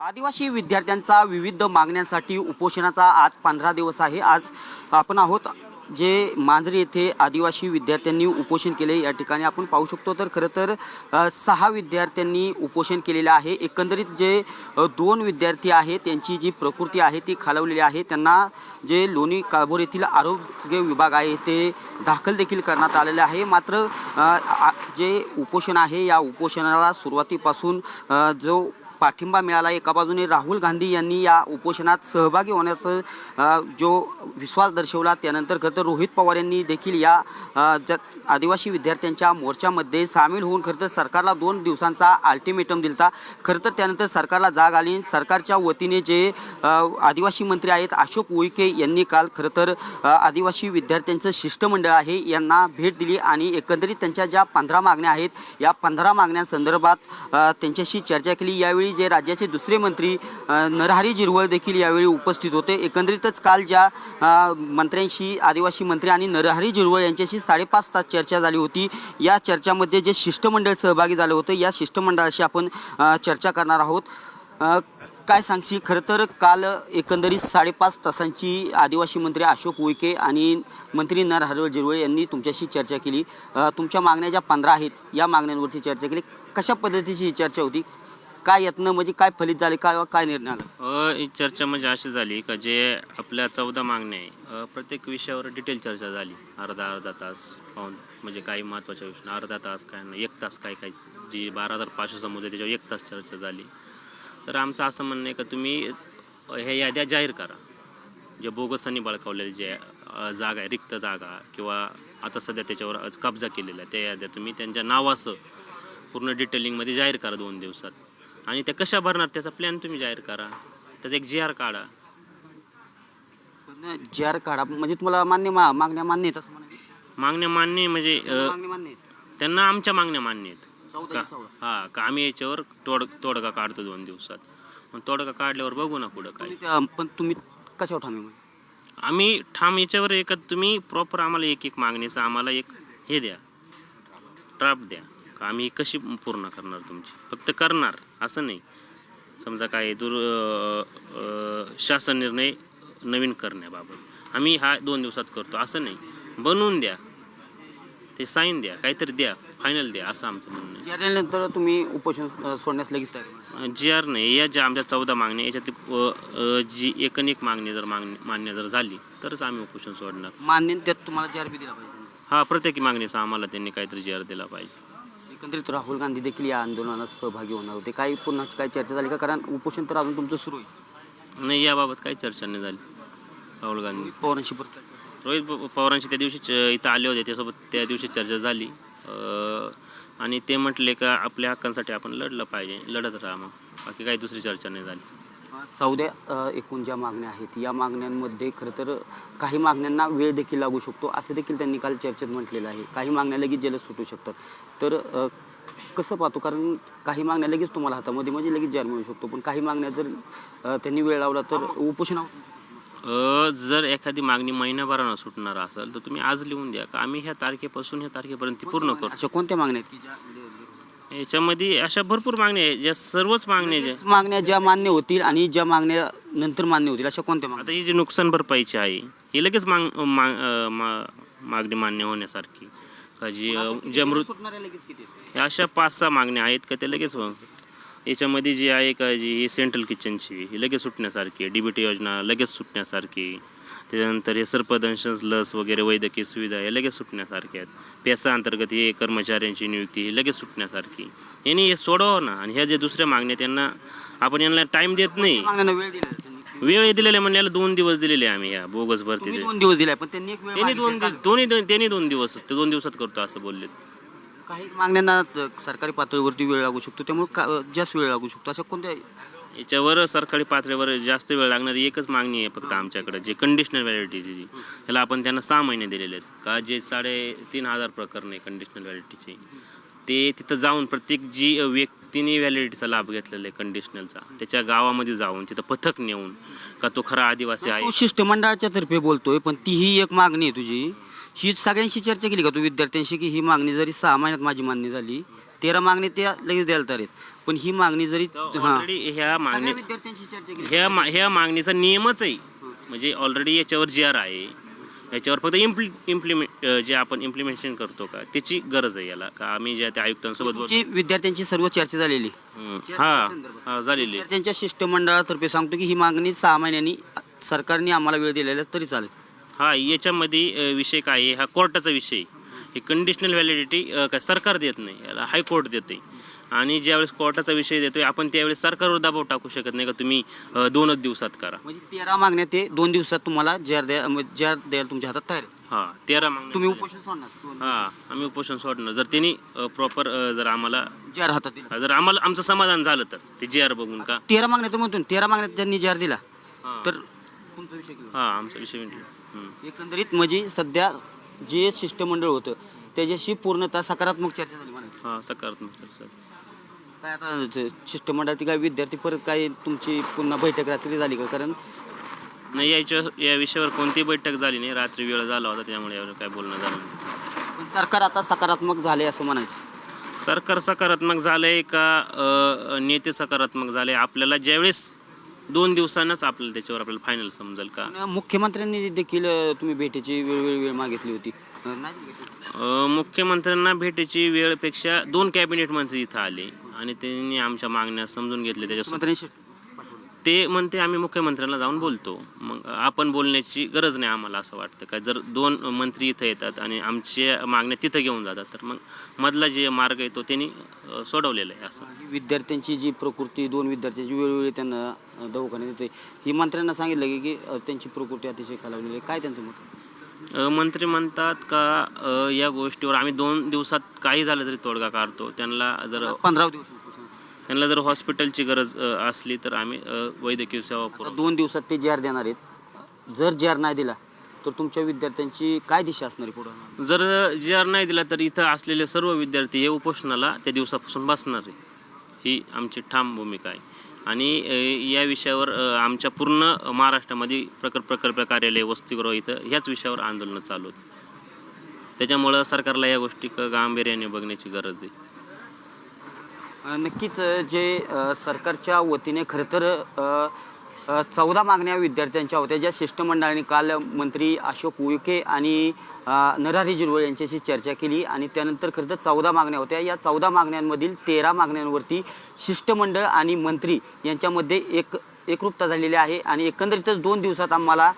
आदिवासी विद्यार्थ्यांचा विविध मागण्यांसाठी उपोषणाचा आज 15 दिवस आहे। आज आपण आहोत जे मांजरी येथे आदिवासी विद्यार्थ्यांनी उपोषण केले। या ठिकाणी आपण पाहू शकतो तर खरं तर 6 विद्यार्थ्यांनी उपोषण केलेले आहे। एकंदरीत जे 2 विद्यार्थी आहेत त्यांची जी प्रकृती आहे ती खालावलेली आहे। त्यांना जे लोणी काळभोर येथील आरोग्य विभाग आहे ते दाखल देखील करण्यात आलेले आहे। मात्र जे उपोषण आहे या उपोषणाला सुरुवातीपासून जो पाठिंबा मिळाला। एका बाजूने राहुल गांधी यांनी या उपोषणात सहभागी होण्याचा जो विश्वास दर्शवला, त्यानंतर खरं तर रोहित पवार यांनी देखील या आदिवासी विद्यार्थ्यांच्या मोर्चामध्ये सामील होऊन खरं तर सरकारला 2 दिवसांचा अल्टिमेटम दिलता। खरं तर त्यानंतर सरकारला जाग आली। सरकारच्या वतीने जे आदिवासी मंत्री आहेत अशोक उईके यांनी काल खरं तर आदिवासी विद्यार्थ्यांचं शिष्टमंडळ आहे यांना भेट दिली आणि एकंदरीत त्यांच्या ज्या 15 मागण्या आहेत या 15 मागण्यांसंदर्भात त्यांच्याशी चर्चा केली। यावेळी जे राज्याचे दुसरे मंत्री नरहरी झिरवळ देखील यावेळी उपस्थित होते। एकंदरीतच काल ज्या मंत्र्यांशी आदिवासी मंत्री आणि नरहरी झिरवळ यांच्याशी 5.5 तास चर्चा झाली होती। या चर्चामध्ये जे शिष्टमंडळ सहभागी झालं होतं या शिष्टमंडळाशी आपण चर्चा करणार आहोत। काय सांगशील? खरं तर काल एकंदरीत 5.5 तासांची आदिवासी मंत्री अशोक उईके आणि मंत्री नरहरी झिरवळ यांनी तुमच्याशी चर्चा केली। तुमच्या मागण्या ज्या 15 आहेत या मागण्यांवरती चर्चा केली। कशा पद्धतीची ही चर्चा होती? काय यातनं म्हणजे काय फलित झाले, काय निर्णय आला? ही चर्चा म्हणजे अशी झाली का जे आपल्या 14 मागण्या आहे प्रत्येक विषयावर डिटेल चर्चा झाली। अर्धा तास पाहून म्हणजे काही महत्त्वाच्या विषय अर्धा तास काय नाही 1 तास काय जी 12,500 समोर त्याच्यावर 1 तास चर्चा झाली। तर आमचं असं म्हणणं आहे का तुम्ही हे याद्या जाहीर करा। जे बोगसांनी बळकावलेले जे जागा आहे रिक्त जागा किंवा आता सध्या त्याच्यावर कब्जा केलेला आहे त्या याद्या तुम्ही त्यांच्या नावासह पूर्ण डिटेलिंगमध्ये जाहीर करा 2 दिवसात। आणि त्या कशा भरणार त्याचा प्लॅन तुम्ही जाहीर करा। त्याचा एक GR काढा। GR काढा म्हणजे तुम्हाला मागण्या मान्य आहेत असं म्हणायचं? मागण्या मान्य म्हणजे मागण्या मान्य आहेत त्यांना आमच्या मागण्या मान्य आहेत 14 हां का आम्ही याच्यावर तोडगा काढतो 2 दिवसात। मग तोडगा काढल्यावर बघू ना पुढं काय। पण तुम्ही कशावर ठाम आहे? आम्ही ठाम याच्यावर एक तुम्ही प्रॉपर आम्हाला एक मागणीचं आम्हाला एक हे द्या ड्राफ्ट द्या का आम्ही कशी पूर्ण करणार तुमची फक्त करणार असं नाही। समजा काय शासन निर्णय नवीन करण्याबाबत आम्ही हा 2 दिवसात करतो असं नाही। बनवून द्या ते साईन द्या काहीतरी द्या फायनल द्या असं आमचं म्हणणं आहे। GR नंतर तुम्ही उपोषण सोडण्यास लगेच तयार? GR नाही या ज्या आमच्या 14 मागण्या याच्यात जी एकनिक मागणी जर मान्य जर झाली तरच आम्ही उपोषण सोडणार। मान्य त्यात तुम्हाला GR बी दिला पाहिजे? हा प्रत्येक मागणीचा आम्हाला त्यांनी काहीतरी GR दिला पाहिजे। एकंदरीत राहुल गांधी देखील या आंदोलनात सहभागी होणार होते। काही पुन्हा काही चर्चा झाली का? कारण उपोषण तर अजून तुमचं सुरू आहे। नाही याबाबत काही चर्चा नाही झाली। राहुल गांधी पवारांशी रोहित पवारांशी त्या दिवशी इथं आले होते त्यासोबत त्या दिवशी चर्चा झाली आणि ते म्हटले का आपल्या हक्कांसाठी आपण लढलं पाहिजे लढत राहा। मग बाकी काही दुसरी चर्चा नाही झाली। 14 एकूण ज्या मागण्या आहेत या मागण्यांमध्ये खरं तर काही मागण्यांना वेळ देखील लागू शकतो असं देखील त्यांनी काल चर्चेत म्हटलेलं आहे। काही मागण्या लगेच जलद सुटू शकतात। तर कसं पाहतो? कारण काही मागण्या लगेच तुम्हाला हातामध्ये म्हणजे लगेच GR मिळू शकतो, पण काही मागण्या जर त्यांनी वेळ लावला तर उपोषण जर एखादी मागणी महिनाभरानं सुटणार असेल तर तुम्ही आज लिहून द्या का आम्ही ह्या तारखेपासून ह्या तारखेपर्यंत पूर्ण करू। अशा कोणत्या मागण्या आहेत की याच्यामध्ये अशा भरपूर मागण्या आहेत ज्या सर्वच मागण्या ज्या मान्य होतील आणि ज्या मागण्या नंतर मान्य होतील अशा कोणत्या मागण्या? आता ही जी नुकसान भरपाईची आहे ही लगेच मागणी मान्य होण्यासारखी का जी अशा 5-6 मागण्या आहेत का ते लगेच याच्यामध्ये जी आहे का जी ही सेंट्रल किचनची ही लगेच सुटण्यासारखी आहे। DBT योजना लगेच सुटण्यासारखी। त्याच्यानंतर हे सर्पदंशन लस वगैरे वैद्यकीय सुविधा हे लगेच सुटण्यासारख्या आहेत। पेसा अंतर्गत हे कर्मचाऱ्यांची नियुक्ती ही लगेच सुटण्यासारखी। यांनी हे सोडवं ना। आणि ह्या जे दुसऱ्या मागण्या त्यांना आपण यांना टाईम देत नाही। वेळ दिलेले म्हणल्याला 2 दिवस दिलेले आम्ही ह्या बोगस भरतीचे 2 दिवस दिलाय, पण त्यांनी त्यांनी 2 दिवस ते 2 दिवसात करतो असं बोलले। काही मागण्यांना सरकारी पातळीवरती वेळ लागू शकतो, त्यामुळे जास्त वेळ लागू शकतो अशा कोणत्या? याच्यावर सरकारी पातळीवर जास्त वेळ लागणारी एकच मागणी आहे फक्त आमच्याकडे जे कंडिशनल व्हॅलिडिटीची जी त्याला आपण त्यांना 6 महिने दिलेले आहेत का जे 3,500 प्रकरण आहे कंडिशनल व्हॅलिडिटीचे ते तिथं जाऊन प्रत्येक जी व्यक्तीने व्हॅलिडिटीचा लाभ घेतलेला आहे कंडिशनलचा त्याच्या गावामध्ये जाऊन तिथं पथक नेऊन का तो खरा आदिवासी आहे। शिष्टमंडळाच्या तर्फे बोलतोय, पण तीही एक मागणी आहे तुझी। ही सगळ्यांशी चर्चा केली का तू विद्यार्थ्यांशी की ही मागणी जरी 6 महिन्यात माझी मान्य झाली 13 मागणी ते लगेच द्यायला तर आहेत, पण ही मागणी जरी ऑलरेडी ह्या मागणी विद्यार्थ्यांची चर्चा केली ह्या मागणीचा नियमच आहे. म्हणजे ऑलरेडी याच्यावर GR आहे. याच्यावर फक्त इम्प्लिमेंट जे आपण इम्प्लिमेंटेशन करतो का त्याची गरज आहे याला, का आम्ही ज्या त्या आयुक्तांसोबत तुमची विद्यार्थ्यांची सर्व चर्चा झालेली हा झालेली आहे. विद्यार्थ्यांच्या शिष्टमंडळातर्फे सांगतो की ही मागणी 6 महिन्यांनी सरकारने आम्हाला वेळ दिलेला तरी चालेल. हा याच्यामध्ये विषय काय आहे, हा कोर्टाचा विषय आहे. हे कंडिशनल व्हॅलिडिटी काय सरकार देत नाही, याला हायकोर्ट देते. आणि ज्यावेळेस कोर्टाचा विषय देतोय आपण त्यावेळेस सरकारवर दबाव टाकू शकत नाही का तुम्ही 2च दिवसात करा. म्हणजे 13 मागण्या ते 2 दिवसात तुम्हाला जार द्यायला तुमच्या हातात तयार आहे. हा 13 मागण्या तुम्ही उपोषण सोडणार हा आम्ही उपोषण सोडणार जर त्यांनी प्रॉपर जर आम्हाला जार हातात दिला. जर आम्हाला आमचं समाधान झालं तर ते GR बघून का 13 मागण्या तर म्हणतो 13 मागण्यात त्यांनी जार दिला तर तुमचा विषय clear. हा आमचा विषय मिटला. एकंदरीत म्हणजे सध्या जे शिष्टमंडळ होतं त्याच्याशी पूर्णतः सकारात्मक चर्चा झाली म्हणायची. हा सकारात्मक चर्चा. काय आता शिष्टमंडळातील काही विद्यार्थी परत काय तुमची पुन्हा बैठक रात्री झाली का? कारण नाही या विषयावर कोणती बैठक झाली नाही. रात्री वेळ झाला होता त्यामुळे यावर काय बोलणं झालं नाही. पण सरकार आता सकारात्मक झाले असं म्हणायचं. सरकार सकारात्मक झालंय का नेते सकारात्मक झाले आपल्याला ज्यावेळेस 2 दिवसांनाच आपल्याला त्याच्यावर आपल्याला फायनल समजेल का. पण मुख्यमंत्र्यांनी देखील तुम्ही भेटीची वेळ मागितली होती नाही दिली का? मुख्यमंत्र्यांना भेटीची वेळपेक्षा 2 कॅबिनेट मंत्री इथं आले आणि त्यांनी आमच्या मागण्या समजून घेतल्या. त्याच्यासोबत मुख्यमंत्र्यांनी ते म्हणते आम्ही मुख्यमंत्र्यांना जाऊन बोलतो. मग आपण बोलण्याची गरज नाही आम्हाला असं वाटतं का. जर 2 मंत्री इथं येतात आणि आमच्या मागण्या तिथं घेऊन जातात तर मग मधला जे मार्ग आहे तो त्यांनी सोडवलेला आहे. असं विद्यार्थ्यांची जी प्रकृती 2 विद्यार्थ्यांची वेळोवेळी त्यांना दवाखान्यात येते ही मंत्र्यांना सांगितलं की त्यांची प्रकृती अतिशय खालावलेली आहे. काय त्यांचं मत? मंत्री म्हणतात का या गोष्टीवर आम्ही 2 दिवसात काही झालं तरी तोडगा काढतो. त्यांना जर 15 दिवस उपोषण. त्यांना जर हॉस्पिटलची गरज असली तर आम्ही वैद्यकीय सेवा पुरवतो. 2 दिवसात ते जार देणार आहेत. जर जार नाही दिला तर तुमच्या विद्यार्थ्यांची काय दिशा असणार आहे पुढं? जर GR नाही दिला तर इथं असलेले सर्व विद्यार्थी हे उपोषणाला त्या दिवसापासून बसणार आहे. ही आमची ठाम भूमिका आहे. आणि या विषयावर आमच्या पूर्ण महाराष्ट्रामध्ये प्रकल्प कार्यालय वसतिगृह इथं ह्याच विषयावर आंदोलनं चालू आहेत. त्याच्यामुळं सरकारला या गोष्टी गांभीर्याने बघण्याची गरज आहे. नक्कीच जे सरकारच्या वतीने खरं तर 14 मागण्या विद्यार्थ्यांच्या होत्या ज्या शिष्टमंडळाने काल मंत्री अशोक उईके आणि नरहरी झिरवळ यांच्याशी चर्चा केली आणि त्यानंतर खरं तर 14 मागण्या होत्या. या 14 मागण्यांमधील 13 मागण्यांवरती शिष्टमंडळ आणि मंत्री यांच्यामध्ये एकरूपता झालेली आहे आणि एकंदरीतच 2 दिवसात आम्हाला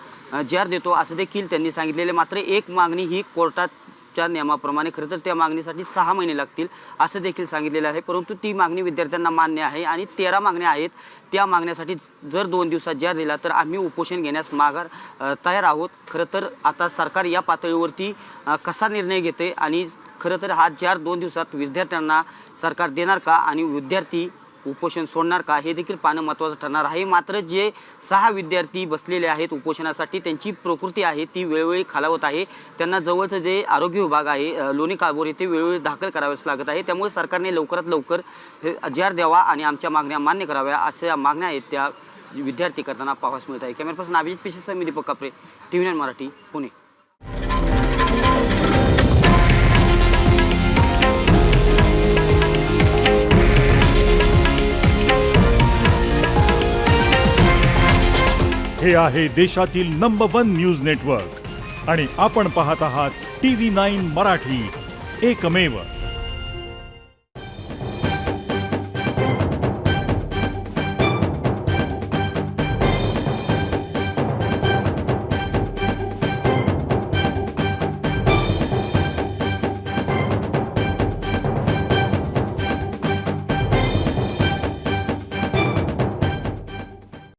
जार देतो असं देखील त्यांनी सांगितलेले. मात्र एक मागणी ही कोर्टाच्या नियमाप्रमाणे खरं तर त्या मागणीसाठी 6 महिने लागतील असं देखील सांगितलेलं आहे. परंतु ती मागणी विद्यार्थ्यांना मान्य आहे आणि 13 मागण्या आहेत. त्या मागण्यासाठी जर 2 दिवसात जार दिला तर आम्ही उपोषण घेण्यास माघार तयार आहोत. खरं तर आता सरकार या पातळीवरती कसा निर्णय घेते आणि खरं तर हा जार 2 दिवसात विद्यार्थ्यांना सरकार देणार का आणि विद्यार्थी उपोषण सोडणार का हे देखील पाहणं महत्त्वाचं ठरणार आहे. मात्र जे 6 विद्यार्थी बसलेले आहेत उपोषणासाठी त्यांची प्रकृती आहे ती वेळोवेळी खालावत आहे. त्यांना जवळचं जे आरोग्य विभाग आहे लोणी काळभोर येथे वेळोवेळी दाखल करावेच लागत आहे. त्यामुळे सरकारने लवकरात लवकर जार द्यावा आणि आमच्या मागण्या मान्य कराव्या अशा मागण्या आहेत त्या विद्यार्थी करताना पाहावयास मिळत आहे. कॅमेरा पर्सन अभिजित पिशेसह मी दीपक कापरे, TV9 मराठी, पुणे. हे आहे देशातील नंबर 1 न्यूज नेटवर्क आणि आपण पाहत आहात TV9 मराठी, एकमेव.